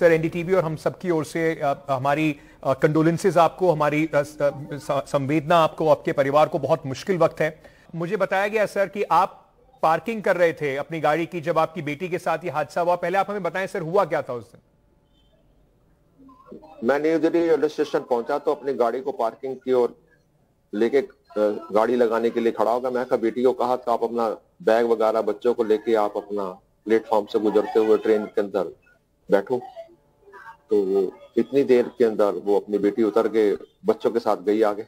Sir, NDTV और हम सबकी ओर से हमारी कंडोलेंसेस आपको, हमारी संवेदना आपको, आपके परिवार को। बहुत मुश्किल वक्त है। मुझे बताया गया सर कि आप पार्किंग कर रहे थे अपनी गाड़ी की जब आपकी बेटी के साथ ये हादसा हुआ। पहले आप हमें बताएं सर, हुआ क्या था उस दिन? मैं न्यू दिल्ली रेलवे स्टेशन पहुंचा तो अपनी गाड़ी को पार्किंग की और लेके गाड़ी लगाने के लिए खड़ा होगा। मैं बेटी को कहा तो आप अपना बैग वगैरह बच्चों को लेके आप अपना प्लेटफॉर्म से गुजरते हुए ट्रेन के अंदर बैठो। तो वो इतनी देर के अंदर वो अपनी बेटी उतर के बच्चों के साथ गई आगे।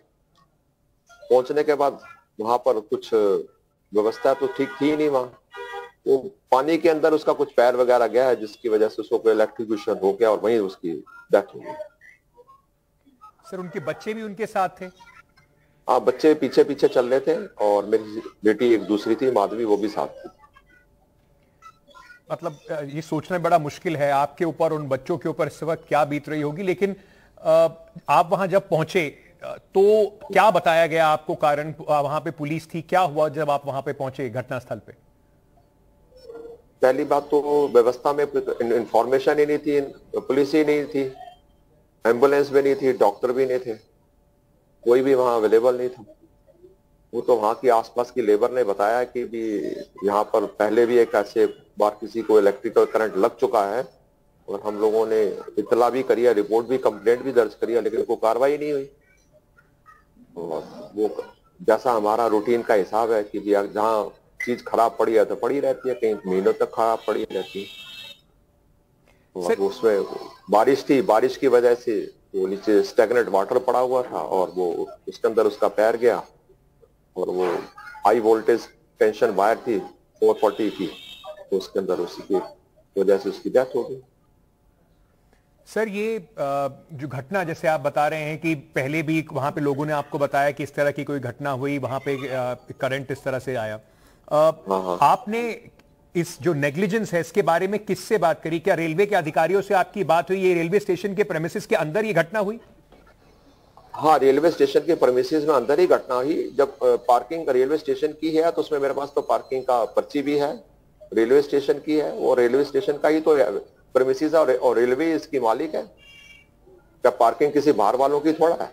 पहुंचने के बाद वहां पर कुछ व्यवस्था तो ठीक थी नहीं। वहां वो पानी के अंदर उसका कुछ पैर वगैरह गया है, जिसकी वजह से उसको इलेक्ट्रोक्यूशन हो गया और वहीं उसकी डेथ हो गई। सर, उनके बच्चे भी उनके साथ थे? हाँ, बच्चे पीछे पीछे चल रहे थे और मेरी बेटी एक दूसरी थी, माधवी, वो भी साथ थी। मतलब ये सोचना बड़ा मुश्किल है आपके ऊपर, उन बच्चों के ऊपर इस वक्त क्या बीत रही होगी। लेकिन आप वहां जब पहुंचे तो क्या बताया गया आपको? कारण वहां पे पुलिस थी, क्या हुआ जब आप वहां पे पहुंचे घटनास्थल पे? पहली बात तो व्यवस्था में इंफॉर्मेशन ही नहीं थी, पुलिस ही नहीं थी, एम्बुलेंस भी नहीं थी, डॉक्टर भी नहीं थे, कोई भी वहां अवेलेबल नहीं था। वो तो वहां की आसपास की लेबर ने बताया कि भी यहाँ पर पहले भी एक ऐसे बार किसी को इलेक्ट्रिकल करंट लग चुका है और हम लोगों ने इतला भी करी है, रिपोर्ट भी, कंप्लेंट भी दर्ज करी है, लेकिन कोई कार्रवाई नहीं हुई। और वो जैसा हमारा रूटीन का हिसाब है कि जहाँ चीज खराब पड़ी है तो पड़ी रहती है, कहीं महीनों तक खराब पड़ी रहती है। और उसमें बारिश थी, बारिश की वजह से वो नीचे स्टैग्नेंट वाटर पड़ा हुआ था और वो उसके अंदर उसका पैर गया और वो हाई वोल्टेज टेंशन वायर थी 440 की, तो उसके अंदर उसी की वजह से उसकी डेथ हो गई। सर, ये जो घटना जैसे आप बता रहे हैं कि पहले भी वहां पे लोगों ने आपको बताया कि इस तरह की कोई घटना हुई, वहां पे करंट इस तरह से आया, आपने इस जो नेग्लिजेंस है इसके बारे में किससे बात करी? क्या रेलवे के अधिकारियों से आपकी बात हुई? ये रेलवे स्टेशन के प्रेमिसेस के अंदर ये घटना हुई? हाँ, रेलवे स्टेशन के प्रेमिसेस में अंदर ही घटना हुई। जब पार्किंग रेलवे स्टेशन की है तो उसमें मेरे पास तो पार्किंग का पर्ची भी है, रेलवे स्टेशन की है, और रेलवे स्टेशन का ही तो प्रेमिसेस है और रेलवे इसकी मालिक है। क्या पार्किंग किसी बाहर वालों की थोड़ा है?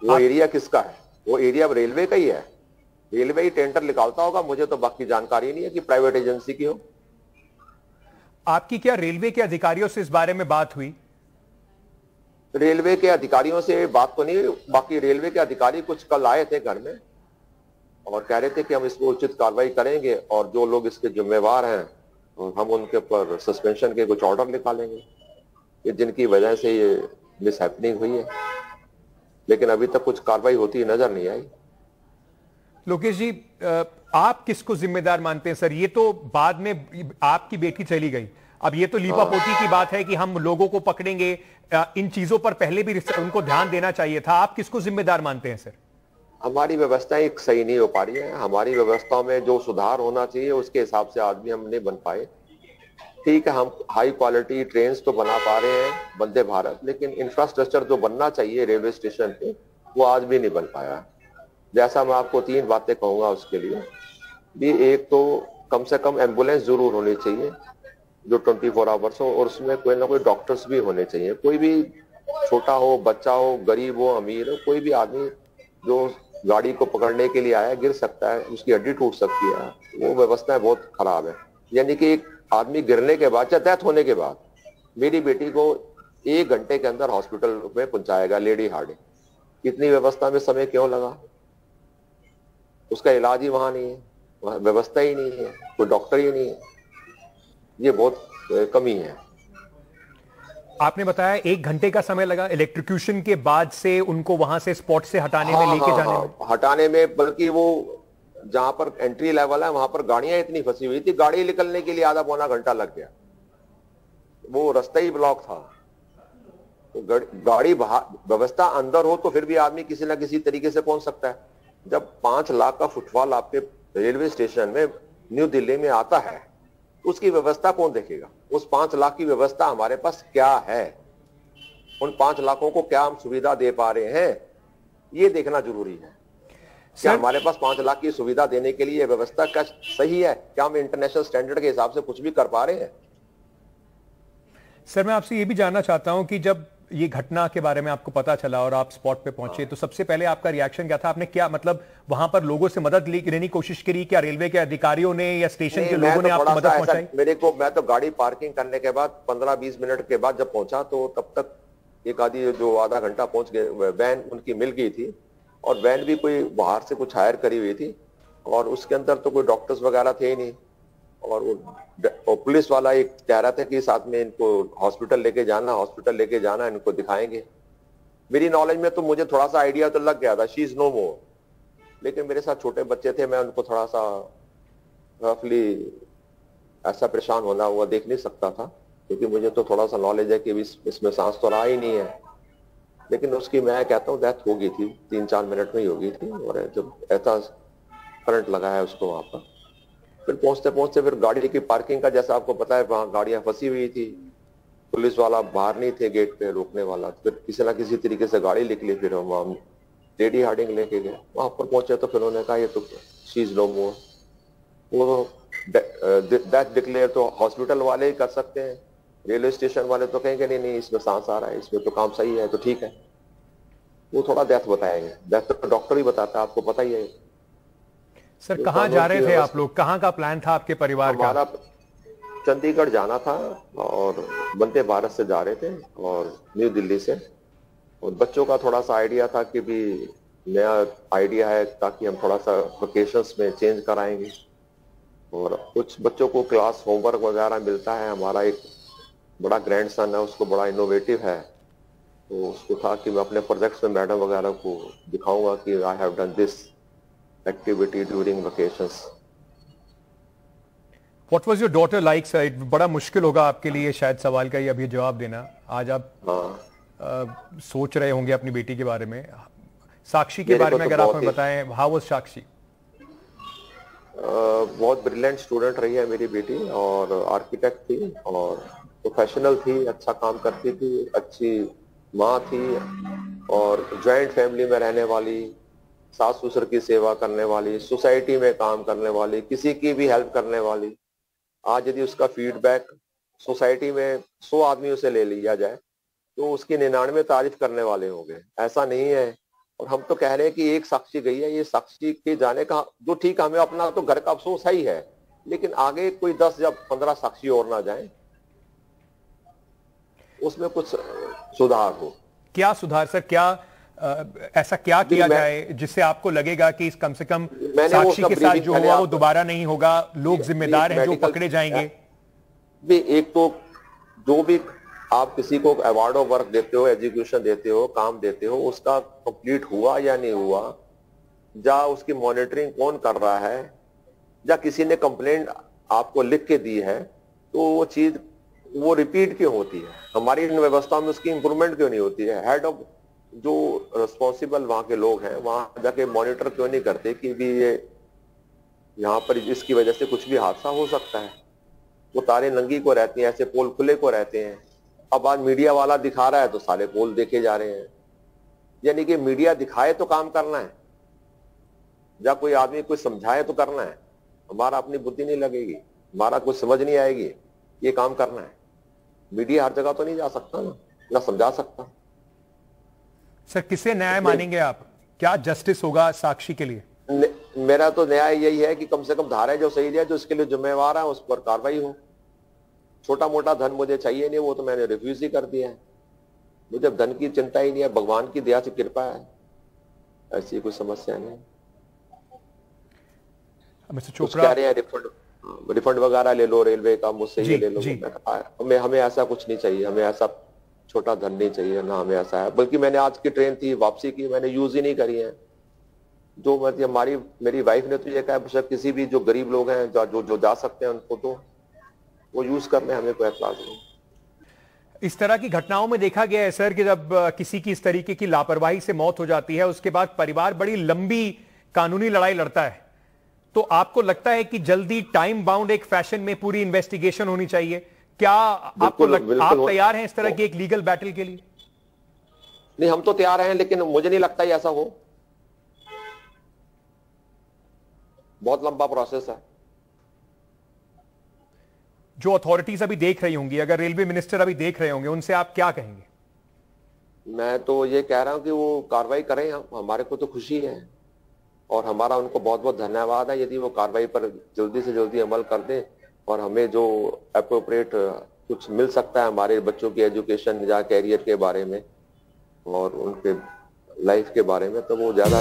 वो एरिया किसका है? वो एरिया रेलवे का ही है, रेलवे ही टेंडर निकालता होगा। मुझे तो बाकी जानकारी नहीं है कि प्राइवेट एजेंसी की हो। आपकी क्या रेलवे के अधिकारियों से इस बारे में बात हुई? रेलवे के अधिकारियों से बात तो नहीं, बाकी रेलवे के अधिकारी कुछ कल आए थे घर में और कह रहे थे कि हम इस पर उचित कार्रवाई करेंगे और जो लोग इसके जिम्मेवार हैं हम उनके ऊपर सस्पेंशन के कुछ ऑर्डर निकालेंगे, ये जिनकी वजह से ये मिसहैपनिंग हुई है। लेकिन अभी तक कुछ कार्रवाई होती नजर नहीं आई। लोकेश जी, आप किसको जिम्मेदार मानते हैं सर? ये तो बाद में आपकी बेटी चली गई, अब ये तो लीपापोती की बात है कि हम लोगों को पकड़ेंगे। इन चीजों पर पहले भी उनको ध्यान देना चाहिए था। आप किसको जिम्मेदार मानते हैं सर? हमारी व्यवस्थाएं सही नहीं हो पा रही है। हमारी व्यवस्थाओं में जो सुधार होना चाहिए उसके हिसाब से आदमी हम नहीं बन पाए। ठीक है, हम हाई क्वालिटी ट्रेन तो बना पा रहे हैं वंदे भारत, लेकिन इंफ्रास्ट्रक्चर जो बनना चाहिए रेलवे स्टेशन पे वो आज भी नहीं बन पाया। जैसा मैं आपको 3 बातें कहूंगा उसके लिए भी, एक तो कम से कम एम्बुलेंस जरूर होनी चाहिए जो 24 आवर्स हो, और उसमें कोई ना कोई डॉक्टर्स भी होने चाहिए। कोई भी छोटा हो, बच्चा हो, गरीब हो, अमीर हो, कोई भी आदमी जो गाड़ी को पकड़ने के लिए आया गिर सकता है, उसकी हड्डी टूट सकती है। वो व्यवस्थाएं बहुत खराब है। यानी कि एक आदमी गिरने के बाद या डेथ होने के बाद मेरी बेटी को 1 घंटे के अंदर हॉस्पिटल में पहुंचाया गया, लेडी हार्ट। इतनी व्यवस्था में समय क्यों लगा? उसका इलाज ही वहां नहीं है, वहां व्यवस्था ही नहीं है, कोई डॉक्टर ही नहीं है। ये बहुत कमी है। आपने बताया 1 घंटे का समय लगा इलेक्ट्रोक्यूशन के बाद से उनको वहां से स्पॉट से हटाने में, लेके जाने में? हटाने में, बल्कि वो जहां पर एंट्री लेवल है वहां पर गाड़ियां इतनी फंसी हुई थी, गाड़ी निकलने के लिए आधा पौना घंटा लग गया। वो रास्ता ही ब्लॉक था। तो गाड़ी व्यवस्था अंदर हो तो फिर भी आदमी किसी ना किसी तरीके से पहुंच सकता है। जब 5 लाख का फुटफॉल आपके रेलवे स्टेशन में न्यू दिल्ली में आता है, उसकी व्यवस्था कौन देखेगा? उस 5 लाख की व्यवस्था हमारे पास क्या है? उन 5 लाखों को क्या हम सुविधा दे पा रहे हैं, ये देखना जरूरी है। क्या हमारे पास 5 लाख की सुविधा देने के लिए व्यवस्था क्या सही है? क्या हम इंटरनेशनल स्टैंडर्ड के हिसाब से कुछ भी कर पा रहे हैं? सर मैं आपसे ये भी जानना चाहता हूं कि जब ये घटना के बारे में आपको पता चला और आप स्पॉट पे पहुंचे तो सबसे पहले आपका रिएक्शन क्या था? आपने क्या मतलब वहां पर लोगों से मदद लेने की कोशिश करी? क्या रेलवे के अधिकारियों ने या स्टेशन के लोगों ने आपको मदद पहुंचाई? मैं तो गाड़ी पार्किंग करने के बाद 15-20 मिनट के बाद जब पहुंचा तो तब तक एक आधी जो आधा घंटा पहुंच गए, वैन उनकी मिल गई थी और वैन भी कोई बाहर से कुछ हायर करी हुई थी और उसके अंदर तो कोई डॉक्टर्स वगैरह थे ही नहीं और वो पुलिस वाला एक कह रहा था कि साथ में इनको हॉस्पिटल लेके जाना, इनको दिखाएंगे। मेरी नॉलेज में तो मुझे थोड़ा सा आइडिया तो लग गया था, शी इज नो मोर, लेकिन मेरे साथ छोटे बच्चे थे, मैं उनको थोड़ा सा रफली ऐसा परेशान होना हुआ देख नहीं सकता था क्योंकि मुझे तो थोड़ा सा नॉलेज है कि इसमें सांस तो रहा ही नहीं है, लेकिन उसकी मैं कहता हूँ डेथ हो गई थी, 3-4 मिनट में ही हो गई थी और जब ऐसा करंट लगा है उसको वहां पर। फिर पहुंचते पहुंचते फिर गाड़ी की पार्किंग का जैसा आपको पता है वहां गाड़ियां फंसी हुई थी, पुलिस वाला बाहर नहीं थे गेट पे रोकने वाला, फिर किसी ना किसी तरीके से गाड़ी निकली, फिर हम लेडी हार्डिंग लेके गए। वहां पर पहुंचे तो फिर उन्होंने कहा ये तो शी इज नो मोर, वो डेथ डिक्लेयर तो हॉस्पिटल वाले ही कर सकते हैं, रेलवे स्टेशन वाले तो कहेंगे नहीं नहीं इसमें सांस आ रहा है, इसमें तो काम सही है तो ठीक है, वो थोड़ा डेथ बताएंगे, डेथ तो डॉक्टर ही बताता है, आपको पता ही है। सर कहाँ जा रहे थे आप लोग? कहाँ का प्लान था आपके परिवार का? हमारा चंडीगढ़ जाना था और वंदे भारत से जा रहे थे और न्यू दिल्ली से, और बच्चों का थोड़ा सा आइडिया था कि भी नया आइडिया है ताकि हम थोड़ा सा वेकेशंस में चेंज कराएंगे और कुछ बच्चों को क्लास होमवर्क वगैरह मिलता है। हमारा एक बड़ा ग्रैंड सन है, उसको बड़ा इनोवेटिव है, तो उसको था कि मैं अपने प्रोजेक्ट्स में मैडम वगैरह को दिखाऊंगा कि I have done this activity during vacations. What was your daughter like, sir? बड़ा मुश्किल होगा आपके लिए शायद सवाल का ही अभी जवाब देना। आज आप सोच रहे होंगे अपनी बेटी के बारे में। साक्षी के बारे में अगर आप हमें बताएं, हाउ वाज साक्षी? बहुत ब्रिलियंट स्टूडेंट रही है मेरी बेटी और आर्किटेक्ट थी और प्रोफेशनल थी, अच्छा काम करती थी, अच्छी माँ थी और जॉइंट फैमिली में रहने वाली, सास ससुर की सेवा करने वाली, सोसाइटी में काम करने वाली, किसी की भी हेल्प करने वाली। आज यदि उसका फीडबैक सोसाइटी में 100 आदमियों से ले लिया जाए तो उसकी 99 तारीफ करने वाले होंगे, ऐसा नहीं है। और हम तो कह रहे हैं कि एक साक्षी गई है, ये साक्षी के जाने का जो ठीक, हमें अपना तो घर का अफसोस है ही है, लेकिन आगे कोई 10 या 15 साक्षी और ना जाए, उसमें कुछ सुधार हो। क्या सुधार सर? क्या ऐसा क्या किया जाए जिससे आपको लगेगा कि इस कम से कम साक्षी के साथ जो हुआ वो दोबारा नहीं होगा, लोग जिम्मेदार हैं जो पकड़े जाएंगे? भी एक तो जो भी आप किसी को अवार्ड ऑफ वर्क देते हो, एजुकेशन देते हो, काम देते हो, उसका कंप्लीट हुआ या नहीं हुआ, या उसकी मॉनिटरिंग कौन कर रहा है, या किसी ने कंप्लेंट आपको लिख के दी है तो वो चीज वो रिपीट क्यों होती है? हमारी इन व्यवस्था में उसकी इंप्रूवमेंट क्यों नहीं होती है? हेड ऑफ जो रिस्पॉन्सिबल वहां के लोग हैं वहां जाके मॉनिटर क्यों नहीं करते कि भी ये यहाँ पर इसकी वजह से कुछ भी हादसा हो सकता है? वो तारे नंगी को रहती हैं, ऐसे पोल खुले को रहते हैं। अब आज मीडिया वाला दिखा रहा है तो सारे पोल देखे जा रहे हैं, यानी कि मीडिया दिखाए तो काम करना है, या कोई आदमी कुछ समझाए तो करना है। हमारा अपनी बुद्धि नहीं लगेगी, हमारा कुछ समझ नहीं आएगी, ये काम करना है। मीडिया हर जगह तो नहीं जा सकता ना समझा सकता। सर किसे न्याय मानेंगे आप? क्या जस्टिस होगा साक्षी के लिए? मेरा तो न्याय यही है कि कम से कम धारा जो सही है, जो इसके लिए जिम्मेवार है उस पर कार्रवाई हो। छोटा मोटा धन मुझे चाहिए नहीं, वो तो मैंने रिफ्यूज ही कर दिया है। मुझे धन की चिंता ही नहीं है, भगवान की दया से कृपा है, ऐसी कोई समस्या नहीं। चोपड़ा कह रहे हैं रिफंड वगैरह ले लो रेलवे का, मुझसे ये ले लो। हमें ऐसा कुछ नहीं चाहिए, हमें ऐसा छोटा धन नहीं चाहिए ना, हमें ऐसा है। बल्कि मैंने आज की ट्रेन थी वापसी की, मैंने यूज ही नहीं करी है। जो मेरी वाइफ ने तो ये कहा किसी भी जो गरीब लोग हैं जो जा सकते हैं उनको तो वो यूज करने, हमें कोई एतराज नहीं। इस तरह की घटनाओं में देखा गया है सर कि जब किसी की इस तरीके की लापरवाही से मौत हो जाती है उसके बाद परिवार बड़ी लंबी कानूनी लड़ाई लड़ता है, तो आपको लगता है कि जल्दी टाइम बाउंड एक फैशन में पूरी इन्वेस्टिगेशन होनी चाहिए? क्या आपको आप तैयार हैं इस तरह की एक लीगल बैटल के लिए? नहीं, हम तो तैयार हैं, लेकिन मुझे नहीं लगता ऐसा हो। बहुत लंबा प्रोसेस है। जो अथॉरिटीज अभी देख रही होंगी, अगर रेलवे मिनिस्टर अभी देख रहे होंगे, उनसे आप क्या कहेंगे? मैं तो ये कह रहा हूं कि वो कार्रवाई करें, हमारे को तो खुशी है और हमारा उनको बहुत बहुत धन्यवाद है यदि वो कार्रवाई पर जल्दी से जल्दी अमल कर दें और हमें जो अप्रोप्रिएट कुछ मिल सकता है हमारे बच्चों की एजुकेशन या कैरियर के बारे में और उनके लाइफ के बारे में, तो वो ज्यादा